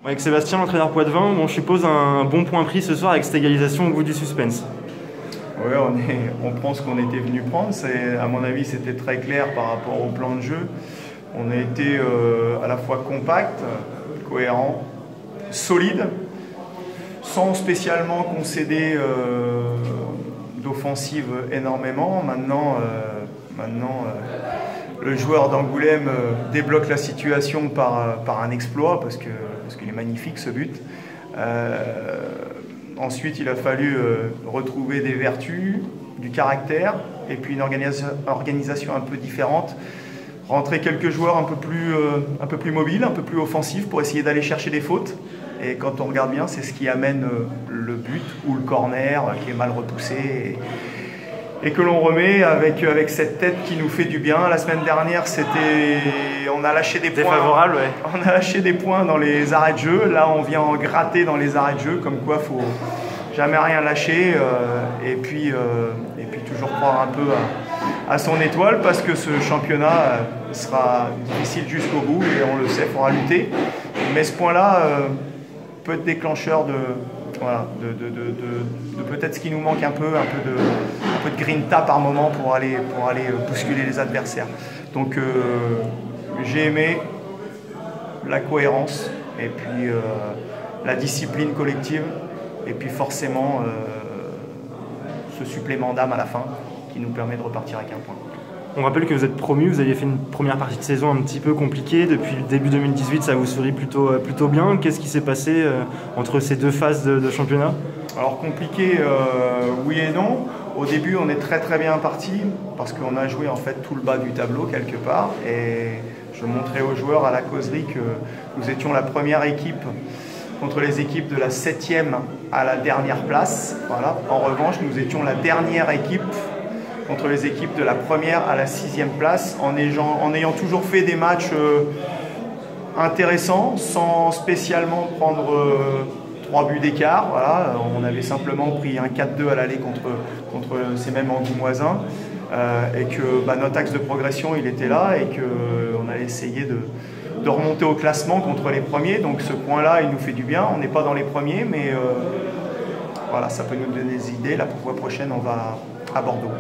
Avec Sébastien, l'entraîneur Poitvin, bon, je suppose un bon point pris ce soir avec cette égalisation au bout du suspense. Oui, on prend ce qu'on était venu prendre. À mon avis, c'était très clair par rapport au plan de jeu. On a été à la fois compact, cohérent, solide, sans spécialement concéder d'offensive énormément. Maintenant, le joueur d'Angoulême débloque la situation par un exploit, parce qu'il est magnifique ce but. Ensuite, il a fallu retrouver des vertus, du caractère, et puis une organisation un peu différente. Rentrer quelques joueurs un peu plus mobiles, un peu plus offensifs pour essayer d'aller chercher des fautes. Et quand on regarde bien, c'est ce qui amène le but ou le corner qui est mal repoussé et que l'on remet avec cette tête qui nous fait du bien. La semaine dernière, on a lâché des points. Défavorable, ouais. On a lâché des points dans les arrêts de jeu. Là, on vient en gratter dans les arrêts de jeu, comme quoi faut jamais rien lâcher et puis toujours croire un peu à son étoile, parce que ce championnat sera difficile jusqu'au bout et on le sait, il faudra lutter. Mais ce point-là peut être déclencheur de peut-être ce qui nous manque un peu de grinta par moment pour aller bousculer les adversaires. Donc j'ai aimé la cohérence et puis la discipline collective et puis forcément ce supplément d'âme à la fin qui nous permet de repartir avec un point. On rappelle que vous êtes promu, vous aviez fait une première partie de saison un petit peu compliquée. Depuis le début 2018, ça vous sourit plutôt bien. Qu'est-ce qui s'est passé entre ces deux phases de championnat? Alors compliqué, oui et non. Au début, on est très bien parti parce qu'on a joué en fait tout le bas du tableau quelque part. Et je montrais aux joueurs à la causerie que nous étions la première équipe contre les équipes de la 7e à la dernière place. Voilà. En revanche, nous étions la dernière équipe contre les équipes de la 1re à la 6e place, en ayant toujours fait des matchs intéressants, sans spécialement prendre 3 buts d'écart. Voilà. On avait simplement pris un 4-2 à l'aller contre ces mêmes Angoumoisins, et que notre axe de progression il était là, et qu'on allait essayer de remonter au classement contre les premiers. Donc ce point-là, il nous fait du bien. On n'est pas dans les premiers, mais voilà, ça peut nous donner des idées. La fois prochaine, on va à Bordeaux.